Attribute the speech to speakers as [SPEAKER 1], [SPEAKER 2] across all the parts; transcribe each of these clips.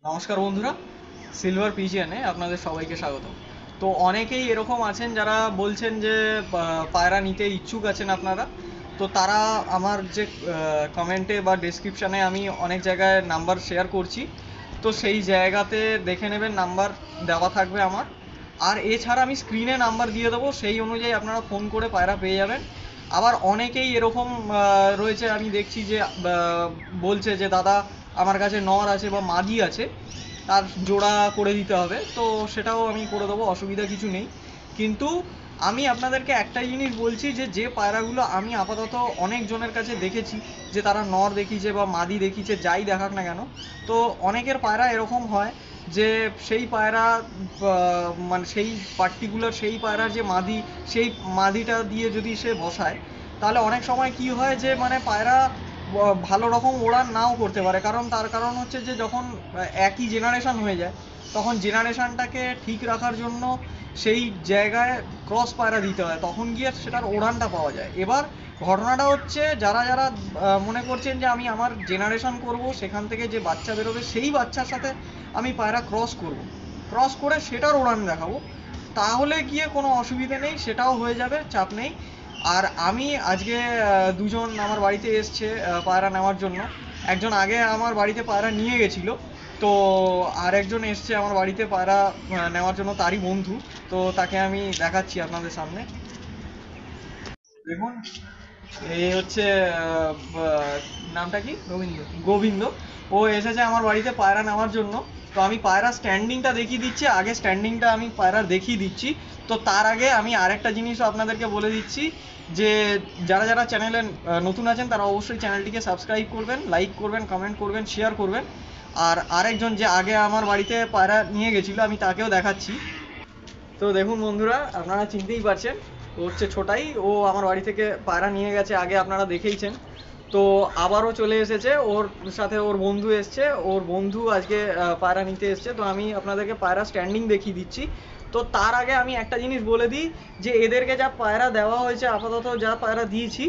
[SPEAKER 1] নমস্কার বন্ধুরা, সিলভার পিজিয়নে আপনাদের সবাইকে স্বাগত। তো অনেকেই এরকম আছেন যারা বলছেন যে পায়রা নিতে ইচ্ছুক আছেন আপনারা। তো তারা আমার যে কমেন্টে বা ডেসক্রিপশানে আমি অনেক জায়গায় নাম্বার শেয়ার করছি, তো সেই জায়গাতে দেখে নেবেন, নাম্বার দেওয়া থাকবে আমার। আর এছাড়া আমি স্ক্রিনে নাম্বার দিয়ে দেবো, সেই অনুযায়ী আপনারা ফোন করে পায়রা পেয়ে যাবেন। আবার অনেকেই এরকম রয়েছে, আমি দেখছি যে বলছে যে দাদা আমার কাছে নর আছে বা মাদি আছে, তার জোড়া করে দিতে হবে। তো সেটাও আমি করে দেবো, অসুবিধা কিছু নেই। কিন্তু আমি আপনাদেরকে একটাই জিনিস বলছি যে যে পায়রাগুলো আমি আপাতত অনেক জনের কাছে দেখেছি, যে তারা নর দেখিয়েছে বা মাদি দেখিয়েছে, যাই দেখাক না কেন, তো অনেকের পায়রা এরকম হয় যে সেই পায়রা মানে সেই পার্টিকুলার সেই পায়রার যে মাদি, সেই মাদিটা দিয়ে যদি সে বসায়, তাহলে অনেক সময় কি হয় যে মানে পায়রা ভালো রকম ওড়ান নাও করতে পারে। তার কারণ হচ্ছে যে যখন একই জেনারেশন হয়ে যায়, তখন জেনারেশনটাকে ঠিক রাখার জন্য সেই জায়গায় ক্রস পায়রা দিতে হয়, তখন গিয়ে সেটার ওড়ানটা পাওয়া যায়। এবার ঘটনাটা হচ্ছে, যারা যারা মনে করছেন যে আমি আমার জেনারেশন করব, সেখান থেকে যে বাচ্চা বেরোবে সেই বাচ্চার সাথে আমি পায়রা ক্রস করব, ক্রস করে সেটার ওড়ান দেখাবো, তাহলে গিয়ে কোনো অসুবিধে নেই, সেটাও হয়ে যাবে, চাপ নেই। আর আমি আজকে দুজন আমার বাড়িতে এসছে পায়রা নেওয়ার জন্য। একজন আগে আমার বাড়িতে পায়রা নিয়ে গেছিলো, তো আর একজন এসছে আমার বাড়িতে পায়রা নেওয়ার জন্য, তারই বন্ধু। তো তাকে আমি দেখাচ্ছি আপনাদের সামনে। দেখুন, এই হচ্ছে নামটা কি, গোবিন্দ। গোবিন্দ। ও এসেছে আমার বাড়িতে পায়রা নেওয়ার জন্য। তো আমি পায়রা স্ট্যান্ডিংটা দেখিয়ে দিচ্ছি, আগে স্ট্যান্ডিংটা আমি পায়রার দেখিয়ে দিচ্ছি। তো তার আগে আমি আরেকটা জিনিসও আপনাদেরকে বলে দিচ্ছি, যে যারা যারা চ্যানেলে নতুন আছেন তারা অবশ্যই চ্যানেলটিকে সাবস্ক্রাইব করবেন, লাইক করবেন, কমেন্ট করবেন, শেয়ার করবেন। আর আরেকজন যে আগে আমার বাড়িতে পায়রা নিয়ে গেছিলো, আমি তাকেও দেখাচ্ছি। তো দেখুন বন্ধুরা, আপনারা চিনতেই পারছেন, ও হচ্ছে ছোটাই। ও আমার বাড়ি থেকে পায়রা নিয়ে গেছে, আগে আপনারা দেখেইছেন। তো আবারও চলে এসেছে, ওর সাথে ওর বন্ধু এসছে, ওর বন্ধু আজকে পায়রা নিতে এসছে। তো আমি আপনাদেরকে পায়রা স্ট্যান্ডিং দেখিয়ে দিচ্ছি। তো তার আগে আমি একটা জিনিস বলে দিই, যে এদেরকে যা পায়রা দেওয়া হয়েছে, আপাতত যা পায়রা দিয়েছি,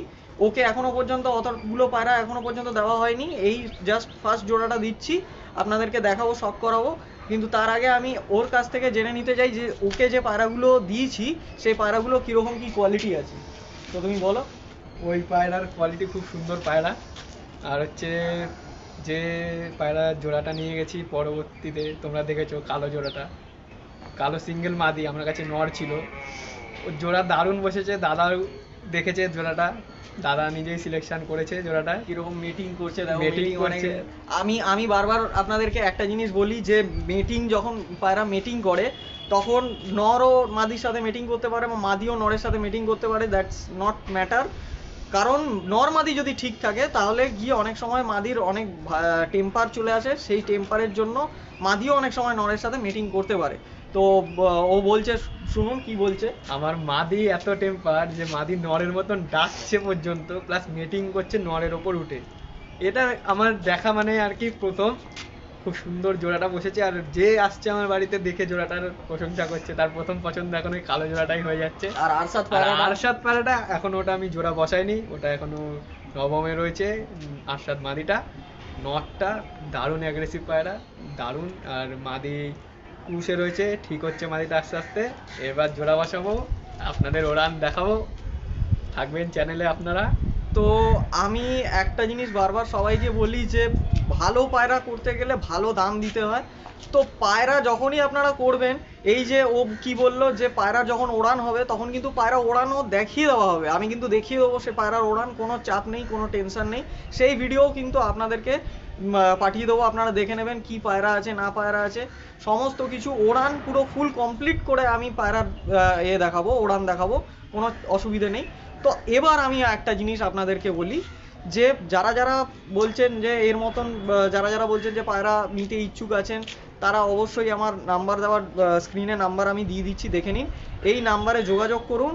[SPEAKER 1] ওকে এখনো পর্যন্ত অতগুলো পায়রা এখনো পর্যন্ত দেওয়া হয়নি। এই জাস্ট ফার্স্ট জোড়াটা দিচ্ছি, আপনাদেরকে দেখাবো, শখ করাবো। কিন্তু তার আগে আমি ওর কাছ থেকে জেনে নিতে চাই যে ওকে যে পায়রাগুলো দিয়েছি, সেই পায়রাগুলো কীরকম কী কোয়ালিটি আছে। তো তুমি বলো।
[SPEAKER 2] ওই পায়রার কোয়ালিটি খুব সুন্দর পায়রা। আর হচ্ছে যে পায়রা জোড়াটা নিয়ে গেছি পরবর্তীতে তোমরা দেখেছো, কালো জোড়াটা, কালো সিঙ্গেল মাদি আমার কাছে নর ছিল। ওর জোড়া দারুণ বসেছে, দাদাও দেখেছে জোড়াটা, দাদা নিজেই সিলেকশন করেছে জোড়াটা।
[SPEAKER 1] কিরকম মিটিং করছে, দেখো
[SPEAKER 2] মেটিং
[SPEAKER 1] মিটিং অনেক।
[SPEAKER 2] করছে।
[SPEAKER 1] আমি আমি বারবার আপনাদেরকে একটা জিনিস বলি, যে মিটিং যখন পায়রা মিটিং করে, তখন নরও মাদির সাথে মিটিং করতে পারে, বা মাদিও নরের সাথে মিটিং করতে পারে, দ্যাটস নট ম্যাটার। কারণ নর মাদি যদি ঠিক থাকে, তাহলে গিয়ে অনেক সময় মাদির অনেক টেম্পার চলে আসে, সেই টেম্পারের জন্য মাদিও অনেক সময় নরের সাথে মিটিং করতে পারে। তো ও বলছে, শুনুন কি বলছে।
[SPEAKER 2] আমার মাদি এত টেম্পার যে মাদি নরের মতন ডাকছে পর্যন্ত, প্লাস মিটিং করছে নরের ওপর উঠে। এটা আমার দেখা মানে আর কি প্রথম। খুব সুন্দর জোড়াটা বসেছে, আর যে আসছে আমার বাড়িতে দেখে জোড়াটার প্রশংসা করছে, তার প্রথম পছন্দ এখন ওই কালো জোড়াটাই হয়ে যাচ্ছে।
[SPEAKER 1] আর আরশাদ
[SPEAKER 2] আর
[SPEAKER 1] পায়রাটা,
[SPEAKER 2] আরশাদ পায়রাটা এখন ওটা আমি জোড়া বসাইনি, ওটা এখনো নবমে রয়েছে। আরশাদ মাদিটা, নটটা দারুণ অ্যাগ্রেসিভ পায়রা, দারুণ। আর মাদি কুশে রয়েছে, ঠিক হচ্ছে মাদিটা আস্তে আস্তে। এবার জোড়া বসাবো, আপনাদের ওড়ান দেখাবো, থাকবেন চ্যানেলে আপনারা।
[SPEAKER 1] তো আমি একটা জিনিস বারবার সবাইকে বলি, যে ভালো পায়রা করতে গেলে ভালো দাম দিতে হয়। তো পায়রা যখনই আপনারা করবেন, এই যে ও কি বললো, যে পায়রা যখন ওড়ান হবে, তখন কিন্তু পায়রা ওড়ানো দেখিয়ে দেওয়া হবে। আমি কিন্তু দেখিয়ে দেবো সে পায়রার ওড়ান, কোনো চাপ নেই, কোনো টেনশন নেই। সেই ভিডিও কিন্তু আপনাদেরকে পাঠিয়ে দেবো, আপনারা দেখে নেবেন কি পায়রা আছে না পায়রা আছে, সমস্ত কিছু ওড়ান পুরো ফুল কমপ্লিট করে আমি পায়রার দেখাবো, ওড়ান দেখাবো, কোনো অসুবিধে নেই। তো এবার আমি একটা জিনিস আপনাদেরকে বলি, যে যারা যারা বলছেন যে এর মতন, যারা যারা বলছেন যে পায়রা নিতে ইচ্ছুক আছেন, তারা অবশ্যই আমার নাম্বার দেওয়ার, স্ক্রিনে নাম্বার আমি দিয়ে দিচ্ছি, দেখে নিন। এই নাম্বারে যোগাযোগ করুন।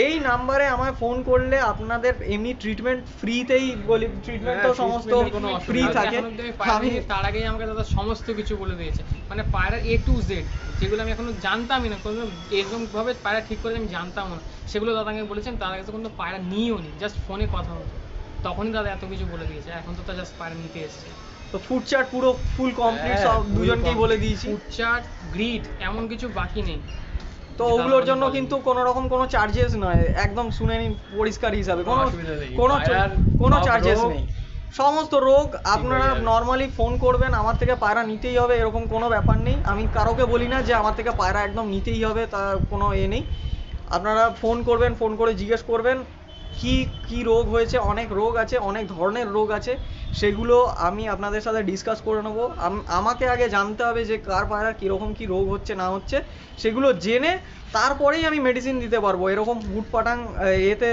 [SPEAKER 1] এই নাম্বারে আমায় ফোন করলে আপনাদের এমনি ট্রিটমেন্ট ফ্রিতেই বলি, ট্রিটমেন্ট তো
[SPEAKER 2] হ্যাঁ,
[SPEAKER 1] সমস্ত
[SPEAKER 2] treatment-এর কোনো
[SPEAKER 1] ফ্রি
[SPEAKER 2] অসুবিধা নেই।
[SPEAKER 1] থাকে।
[SPEAKER 3] এখন অব্দি আমি পায়রা
[SPEAKER 1] আমি
[SPEAKER 3] নিয়ে তার আগেই আমাকে দাদা সমস্ত কিছু বলে দিয়েছে, মানে পায়রা A to Z, যেগুলো আমি এখনো জানতামই না, কোনো এরকম ভাবে পায়রা ঠিক করে আমি জানতাম না, সেগুলো দাদা আমাকে বলেছেন। তার আগে তো কোনো পায়রা নিয়েও নি, জাস্ট ফোনে কথা হতো, তখনই দাদা এত কিছু বলে দিয়েছে। এখন তো জাস্ট পায়রা নিতে এসছে।
[SPEAKER 1] তো ফুড চার্ট পুরো ফুল কমপ্লিট,
[SPEAKER 2] হ্যাঁ,
[SPEAKER 1] সব
[SPEAKER 2] full
[SPEAKER 1] দুজনকেই বলে দিয়েছি।
[SPEAKER 3] ফুডচার্ট, গ্রিড, এমন কিছু বাকি নেই।
[SPEAKER 1] তো
[SPEAKER 3] যেটা
[SPEAKER 1] ওগুলোর
[SPEAKER 3] আমাদের
[SPEAKER 1] জন্য
[SPEAKER 3] বলেনি।
[SPEAKER 1] কিন্তু কোনো রকম কোনো চার্জেস নয়, একদম শুনে নিন পরিষ্কার হিসাবে,
[SPEAKER 2] কোনো
[SPEAKER 1] কোনো
[SPEAKER 2] অসুবিধা নেই।
[SPEAKER 1] কোনো
[SPEAKER 2] পায়রার
[SPEAKER 1] কোনো
[SPEAKER 2] সব
[SPEAKER 1] চার্জেস
[SPEAKER 2] রোগ
[SPEAKER 1] নেই। সমস্ত রোগ আপনারা
[SPEAKER 2] যাবে।
[SPEAKER 1] নর্মালি ফোন করবেন, আমার থেকে পায়রা নিতেই হবে এরকম কোনো ব্যাপার নেই। আমি কারোকে বলি না যে আমার থেকে পায়রা একদম নিতেই হবে, তার কোনো নেই। আপনারা ফোন করবেন, ফোন করে জিজ্ঞেস করবেন কি কি রোগ হয়েছে। অনেক রোগ আছে, অনেক ধরনের রোগ আছে, সেগুলো আমি আপনাদের সাথে ডিসকাস করে নেবো। আমাকে আগে জানতে হবে যে কার পায়রার কীরকম কী রোগ হচ্ছে না হচ্ছে, সেগুলো জেনে তারপরেই আমি মেডিসিন দিতে পারবো। এরকম হুটপাটাং এতে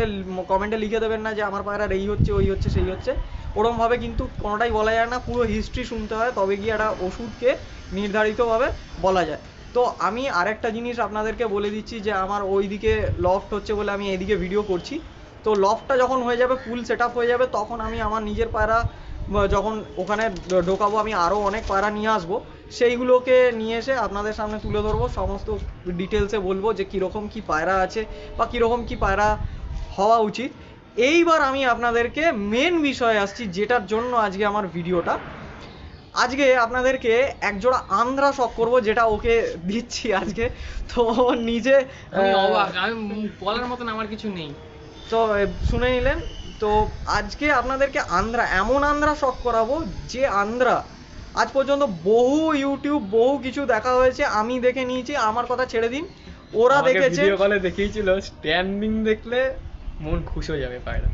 [SPEAKER 1] কমেন্টে লিখে দেবেন না যে আমার পায়রার এই হচ্ছে, ওই হচ্ছে, সেই হচ্ছে। ওরমভাবে কিন্তু কোনোটাই বলা যায় না, পুরো হিস্ট্রি শুনতে হয়, তবে গিয়ে একটা ওষুধকে নির্ধারিতভাবে বলা যায়। তো আমি আরেকটা জিনিস আপনাদেরকে বলে দিচ্ছি যে আমার ওইদিকে লফট হচ্ছে বলে আমি এদিকে ভিডিও করছি। তো লফটটা যখন হয়ে যাবে, ফুল সেট আপ হয়ে যাবে, তখন আমি আমার নিজের পায়রা যখন ওখানে ঢোকাবো, আমি আরও অনেক পায়রা নিয়ে আসবো, সেইগুলোকে নিয়ে এসে আপনাদের সামনে তুলে ধরবো, সমস্ত ডিটেলসে বলবো যে কীরকম কী পায়রা আছে বা কীরকম কী পায়রা হওয়া উচিত। এইবার আমি আপনাদেরকে মেন বিষয়ে আসছি, যেটার জন্য আজকে আমার ভিডিওটা। আজকে আপনাদেরকে একজোড়া আন্ধ্রা শখ করবো, যেটা ওকে দিচ্ছি আজকে। তো ও নিজে
[SPEAKER 3] আমি অবাক, আমি বলার মতন আমার কিছু নেই।
[SPEAKER 1] তো শুনে নিলেন। তো আজকে আপনাদেরকে আন্ধ্রা, এমন আন্ধ্রা শখ করাবো যে আন্ধ্রা আজ পর্যন্ত বহু ইউটিউব বহু কিছু দেখা হয়েছে, আমি দেখে নিয়েছি, আমার কথা ছেড়ে দিন, ওরা দেখেছে।
[SPEAKER 2] ভিডিও কলে দেখিয়েছিল, স্ট্যান্ডিং দেখলে মন খুশ হয়ে যাবে পায়রা।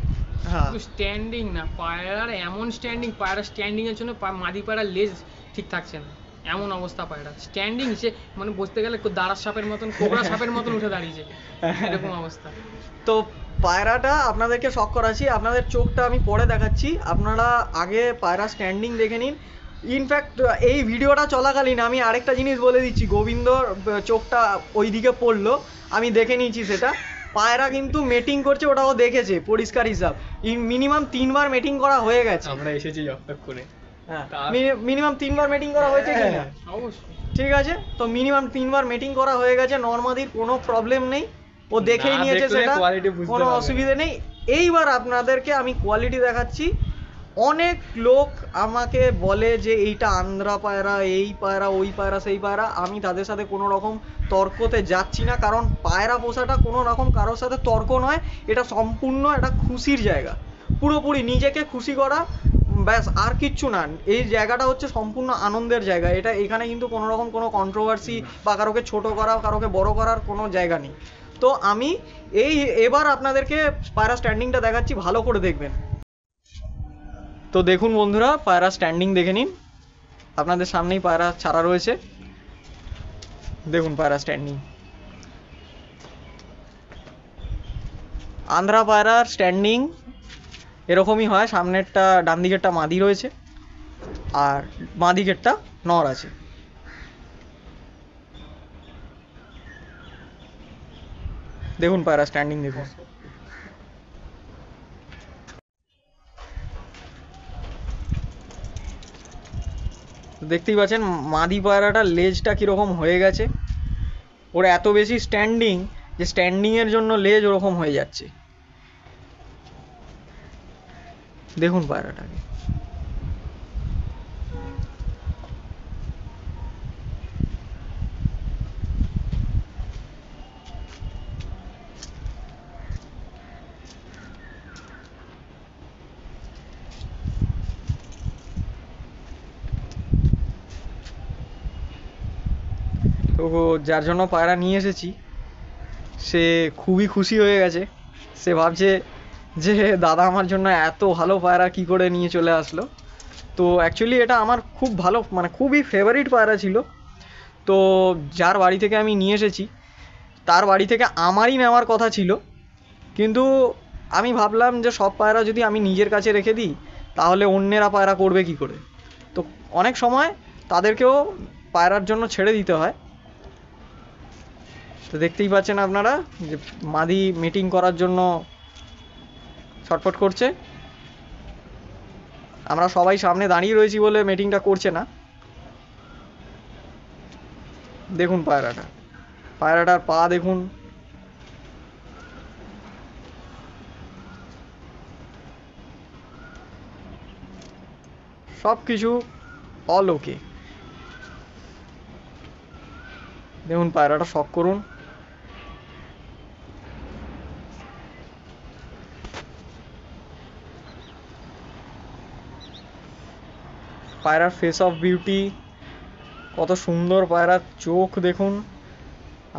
[SPEAKER 1] হ্যাঁ,
[SPEAKER 3] শুধু স্ট্যান্ডিং না, পায়রার এমন স্ট্যান্ডিং, পায়রা স্ট্যান্ডিং এর জন্য মাদি পায়রার লেজ ঠিক থাকছে না, এমন অবস্থা পায়রা স্ট্যান্ডিং। সে মানে বসতে গেলে দাঁড়ার সাপের মতন, কোবরা সাপের মতন উঠে দাঁড়িয়েছে, এরকম অবস্থা।
[SPEAKER 1] তো পায়রাটা আপনাদেরকে শখ করাচ্ছি, আপনাদের চোখটা আমি পরে দেখাচ্ছি, আপনারা আগে পায়রা স্ট্যান্ডিং দেখে নিন। ইনফ্যাক্ট এই ভিডিওটা চলাকালীন আমি আরেকটা জিনিস বলে দিচ্ছি, গোবিন্দর চোখটা ওই দিকে পড়লো, আমি দেখে নিয়েছি সেটা। পায়রা কিন্তু মেটিং করছে, ওটাও দেখেছে, পরিষ্কার হিসাব। মিনিমাম 3 বার মেটিং করা হয়ে গেছে।
[SPEAKER 2] আমরা এসেছি জব্দ করে।
[SPEAKER 1] হ্যাঁ,
[SPEAKER 2] তা-
[SPEAKER 1] মিনিমাম 3 বার মেটিং করা হয়েছে কি না?
[SPEAKER 3] অবশ্যই।
[SPEAKER 1] ঠিক আছে, তো মিনিমাম 3 বার মিটিং করা হয়ে গেছে, নর্মাদির কোনো প্রবলেম নেই, ও দেখেই
[SPEAKER 2] না
[SPEAKER 1] নিয়েছে,
[SPEAKER 2] দেখলে
[SPEAKER 1] সেটা
[SPEAKER 2] quality বুঝতে
[SPEAKER 1] কোনো
[SPEAKER 2] পারবে না।
[SPEAKER 1] অসুবিধে নেই। এইবার আপনাদেরকে আমি কোয়ালিটি দেখাচ্ছি। অনেক লোক আমাকে বলে যে এইটা আন্ধ্রা পায়রা, এই পায়রা, ওই পায়রা, সেই পায়রা। আমি তাদের সাথে কোনো রকম তর্কতে যাচ্ছি না, কারণ পায়রা পোষাটা কোনো রকম কারোর সাথে তর্ক নয়, এটা সম্পূর্ণ একটা খুশির জায়গা, পুরোপুরি নিজেকে খুশি করা, ব্যাস, আর কিচ্ছু না। এই জায়গাটা হচ্ছে সম্পূর্ণ আনন্দের জায়গা, এটা এখানে কিন্তু কোনো রকম কোনো কন্ট্রোভার্সি বা কারোকে ছোট করা, কারোকে বড় করার কোনো জায়গা নেই। তো আমি এবার আপনাদেরকে পায়রা স্ট্যান্ডিংটা দেখাচ্ছি, ভালো করে দেখবেন। তো দেখুন বন্ধুরা, পায়রা স্ট্যান্ডিং দেখে নিন, আপনাদের সামনেই পায়রা ছাড়া রয়েছে, দেখুন পায়রা স্ট্যান্ডিং। আন্ধ্রা পায়রার স্ট্যান্ডিং এরকমই হয়, সামনেরটা ডান দিকেরটা মাদি রয়েছে আর বাঁ দিকেরটা নর আছে। দেখুন পায়রা স্ট্যান্ডিং দেখুন। দেখতেই পাচ্ছেন মাদি পায়রাটার লেজটা কীরকম হয়ে গেছে, ওর এত বেশি স্ট্যান্ডিং যে স্ট্যান্ডিংয়ের জন্য লেজ ওরকম হয়ে যাচ্ছে। দেখুন পায়রাটাকে। তো যার জন্য পায়রা নিয়ে এসেছি সে খুবই খুশি হয়ে গেছে, সে ভাবছে যে দাদা আমার জন্য এত ভালো পায়রা কি করে নিয়ে চলে আসলো। তো অ্যাকচুয়ালি এটা আমার খুব ভালো, মানে খুবই ফেভারিট পায়রা ছিল। তো যার বাড়ি থেকে আমি নিয়ে এসেছি তার বাড়ি থেকে আমারই নেওয়ার কথা ছিল, কিন্তু আমি ভাবলাম যে সব পায়রা যদি আমি নিজের কাছে রেখে দিই তাহলে অন্যেরা পায়রা করবে কি করে। তো অনেক সময় তাদেরকেও পায়রার জন্য ছেড়ে দিতে হয়। তো দেখতেই পাচ্ছেন আপনারা যে মাদি মিটিং করার জন্য ছটফট করছে, আমরা সবাই সামনে দাঁড়িয়ে রয়েছি বলে মিটিংটা করছে না। দেখুন পায়রাটার পা দেখুন, সব কিছু অল ওকে। দেখুন পায়রাটা শক করুন। পায়রার ফেস অফ বিউটি, কত সুন্দর পায়রার চোখ দেখুন।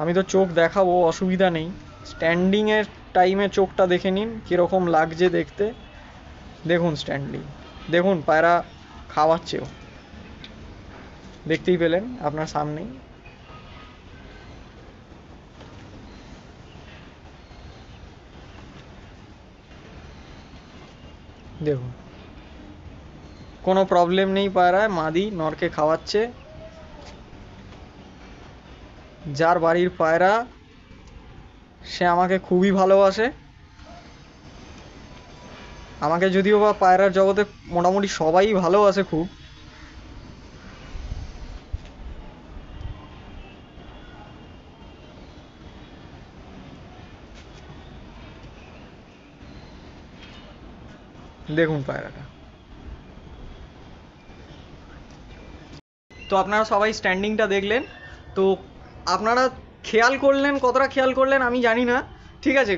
[SPEAKER 1] আমি তো চোখ দেখাবো, অসুবিধা নেই। স্ট্যান্ডিংয়ের টাইমে চোখটা দেখে নিন কীরকম লাগছে দেখতে। দেখুন স্ট্যান্ডিং, দেখুন পায়রা খাওয়াচ্ছেও, দেখতেই পেলেন আপনার সামনেই। দেখুন কোনো প্রবলেম নেই পায়রায়, মাদি নরকে খাওয়াচ্ছে। যার বাড়ির পায়রা সে আমাকে খুবই ভালোবাসে। আমাকে যদিও বা পায়রার জগতে মোটামুটি সবাই ভালোবাসে খুব। দেখুন পায়রাটা। তো আপনারা সবাই স্ট্যান্ডিংটা দেখলেন, তো আপনারা খেয়াল করলেন, কতটা খেয়াল করলেন আমি জানি না, ঠিক আছে।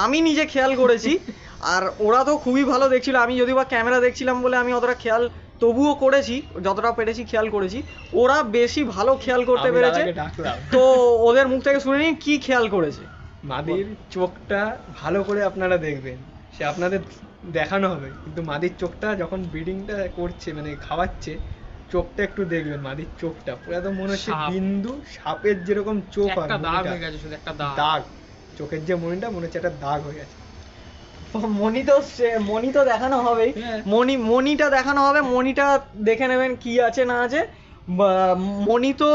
[SPEAKER 1] আমি নিজে খেয়াল করেছি, আর ওরা তো খুবই ভালো দেখছিল। আমি যদিও বা ক্যামেরা দেখছিলাম বলে আমি অতটা খেয়াল তবুও করেছি, যতটা পেরেছি খেয়াল করেছি। ওরা বেশি ভালো খেয়াল করতে পেরেছে। তো ওদের মুখ থেকে শুনে নিন কি খেয়াল করেছে।
[SPEAKER 2] মাদির চোখটা ভালো করে আপনারা দেখবেন, সে আপনাদের দেখানো হবে, কিন্তু মাদির চোখটা যখন ব্রিডিংটা করছে মানে খাওয়াচ্ছে, চোখটা একটু দেখবেন। মাদির চোখটা পুরো একদম মনে হচ্ছে বিন্দু সাপের যেরকম চোখ হয়,
[SPEAKER 3] একটা দাগ হয়ে গেছে, শুধু একটা
[SPEAKER 2] দাগ। চোখের যে মনিটা মনে হচ্ছে একটা দাগ হয়ে গেছে।
[SPEAKER 1] মনি তো দেখানো হবেই। মনিটা দেখানো হবে, মনিটা দেখে নেবেন কি আছে না আছে। মনি তো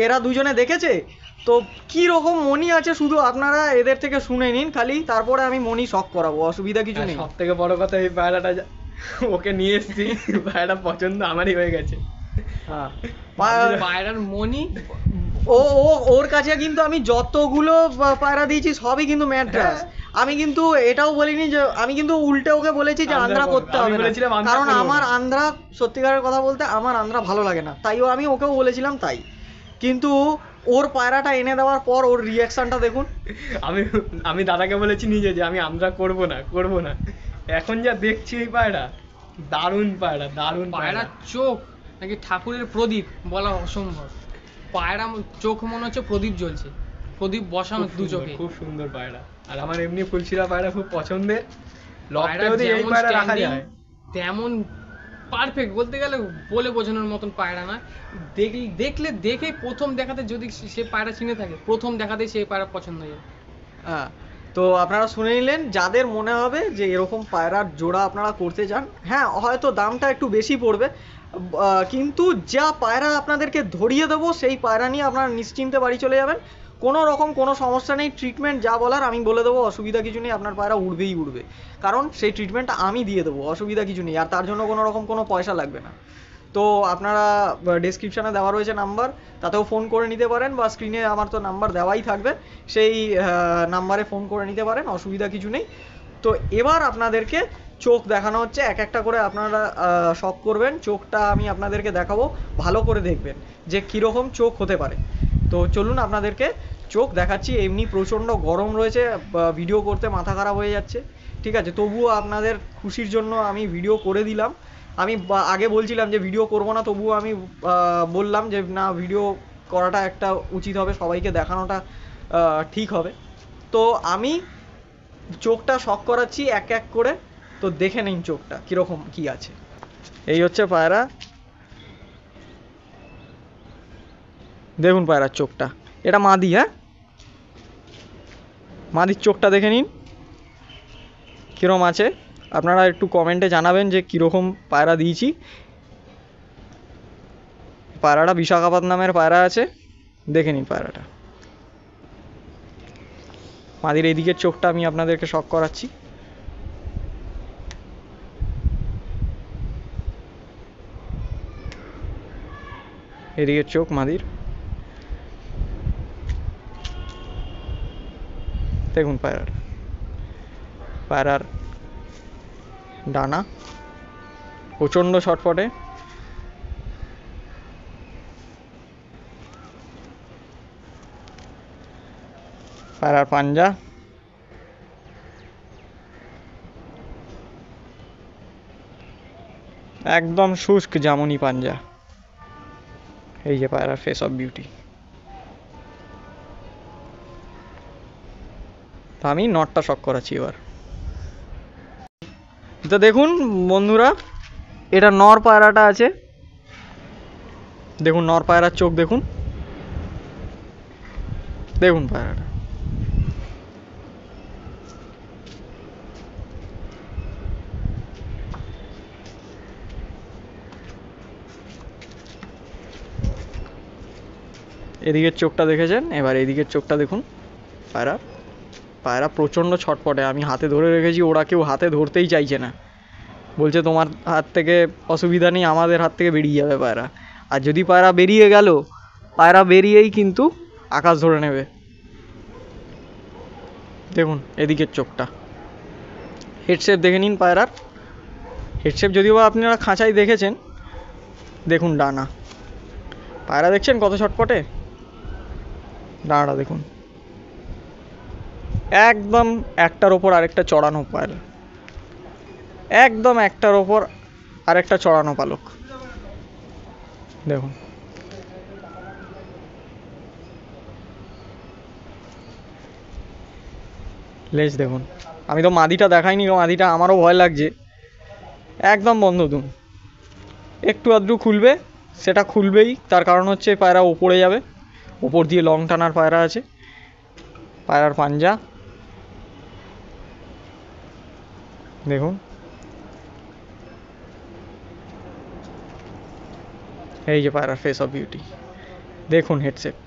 [SPEAKER 1] এরা দুজনে দেখেছে, তো কি রকম মনি আছে শুধু আপনারা এদের থেকে শুনে নিন খালি, তারপরে আমি মনি শক করাবো, অসুবিধা কিছু নেই।
[SPEAKER 2] সব থেকে বড় কথা, এই পায়রাটা ওকে নিয়ে এসেছি, পায়রাটা পছন্দ আমারই হয়ে গেছে।
[SPEAKER 1] হ্যাঁ,
[SPEAKER 3] পায়রার মনি
[SPEAKER 1] ওর কাছে কিন্তু আমি যতগুলো পায়রা দিয়েছি সবই কিন্তু ম্যাড্রাস। আমি কিন্তু এটাও বলিনি যে, আমি কিন্তু উল্টে ওকে বলেছি যে আন্ধ্রা করতে হবে না, কারণ আমার আন্ধ্রা, সত্যিকারের কথা বলতে আমার আন্ধ্রা ভালো লাগে না, তাইও আমি ওকেও বলেছিলাম তাই। কিন্তু ওর পায়রাটা এনে দেওয়ার পর ওর রিয়াকশনটা দেখুন।
[SPEAKER 2] আমি দাদাকে বলেছি নিজে যে আমি আন্ধ্রা করব না। এখন যা দেখছি এই পায়রা, দারুণ পায়রা, দারুণ
[SPEAKER 3] পায়রার চোখ নাকি ঠাকুরের প্রদীপ বলা অসম্ভব। পায়রা চোখ মনে হচ্ছে প্রদীপ জ্বলছে, প্রদীপ বসানো দু চোখে।
[SPEAKER 2] খুব সুন্দর পায়রা। আর আমার এমনি ফুলশিরা পায়রা খুব পছন্দের।
[SPEAKER 3] পায়রা এই পায়রা রাখা যায় তেমন পারফেক্ট বলতে গেলে বলে বোঝানোর মতন পায়রা না। দেখে প্রথম দেখাতে যদি সে পায়রা চিনে থাকে, প্রথম দেখাতে সে পায়রা পছন্দ হয়ে যায়।
[SPEAKER 1] হ্যাঁ, তো আপনারা শুনে নিলেন, যাদের মনে হবে যে এরকম পায়রার জোড়া আপনারা করতে চান, হ্যাঁ হয়তো দামটা একটু বেশি পড়বে, কিন্তু যা পায়রা আপনাদেরকে ধরিয়ে দেবো সেই পায়রা নিয়ে আপনারা নিশ্চিন্তে বাড়ি চলে যাবেন। কোনো রকম কোনো সমস্যা নেই, ট্রিটমেন্ট যা বলার আমি বলে দেবো, অসুবিধা কিছু নেই। আপনার পায়রা উড়বেই উড়বে, কারণ সেই ট্রিটমেন্টটা আমি দিয়ে দেবো, অসুবিধা কিছু নেই। আর তার জন্য কোনো রকম কোনো পয়সা লাগবে না। তো আপনারা ডেসক্রিপশানে দেওয়া রয়েছে নাম্বার, তাতেও ফোন করে নিতে পারেন, বা স্ক্রিনে আমার তো নাম্বার দেওয়াই থাকবে, সেই নাম্বারে ফোন করে নিতে পারেন, অসুবিধা কিছু নেই। তো এবার আপনাদেরকে চোখ দেখানো হচ্ছে, এক একটা করে আপনারা শক করবেন। চোখটা আমি আপনাদেরকে দেখাবো, ভালো করে দেখবেন যে কীরকম চোখ হতে পারে। তো চলুন আপনাদেরকে চোখ দেখাচ্ছি। এমনি প্রচণ্ড গরম রয়েছে, ভিডিও করতে মাথা খারাপ হয়ে যাচ্ছে, ঠিক আছে। তবুও আপনাদের খুশির জন্য আমি ভিডিও করে দিলাম। আমি আগে বলছিলাম যে ভিডিও করব না, তবুও আমি বললাম যে না, ভিডিও করাটা একটা উচিত হবে, সবাইকে দেখানোটা ঠিক হবে। তো আমি চোখটা শক করাচ্ছি এক এক করে, তো দেখে নিন চোখটা কীরকম কি আছে। এই হচ্ছে পায়রা, দেখুন পায়রার চোখটা, এটা মাদি। হ্যাঁ, মাদির চোখটা দেখে নিন কীরকম আছে। আপনারা একটু কমেন্টে জানাবেন যে কীরকম পায়রা দিয়েছি। পায়রাটা বিশাখাপত্তনমের পায়রা আছে, দেখে নিন পায়রাটা। মাদির এইদিকের চোখটা আমি আপনাদেরকে শক করাচ্ছি। এদিকের চোখ মাদির, দেখুন পায়রার ডানা প্রচণ্ড ছটফটে, পায়রার পাঞ্জা, একদম শুষ্ক জামুনি পাঞ্জা। এই যে পায়রার ফেস অফ বিউটি। আমি নটটা শক করাচ্ছি এবার। তো দেখুন বন্ধুরা, এটা নর পায়রাটা আছে, দেখুন নর পায়রার চোখ দেখুন, দেখুন পায়রাটা। এদিকের চোখটা দেখেছেন, এবার এদিকের চোখটা দেখুন পায়রা। পায়রা প্রচণ্ড ছটপটে, আমি হাতে ধরে রেখেছি, ওরা কেউ হাতে ধরতেই চাইছে না, বলছে তোমার হাত থেকে অসুবিধা নেই, আমাদের হাত থেকে বেরিয়ে যাবে পায়রা। আর যদি পায়রা বেরিয়ে গেল, পায়রা বেরিয়েই কিন্তু আকাশ ধরে নেবে। দেখুন এদিকের চোখটা, হেডশেপ দেখে নিন পায়রার। হেডশেপ যদিও বা আপনারা খাঁচাই দেখেছেন, দেখুন ডানা। পায়রা দেখছেন কত ছটপটে, ডানাটা দেখুন, একদম একটার ওপর আরেকটা চড়ানো পায়রা, একদম একটার ওপর আরেকটা চড়ানো পালক। দেখুন লেজ দেখুন। আমি তো মাদিটা দেখাইনি, মাদিটা আমারও ভয় লাগছে। একদম বন্ধ দুম, একটু আধটু খুলবে, সেটা খুলবেই, তার কারণ হচ্ছে পায়রা ওপরে যাবে, ওপর দিয়ে লং টানার পায়রা আছে। পায়রার পাঞ্জা দেখুন, এই যে পায়রার ফেস অফ বিউটি, দেখুন হেডশেপ।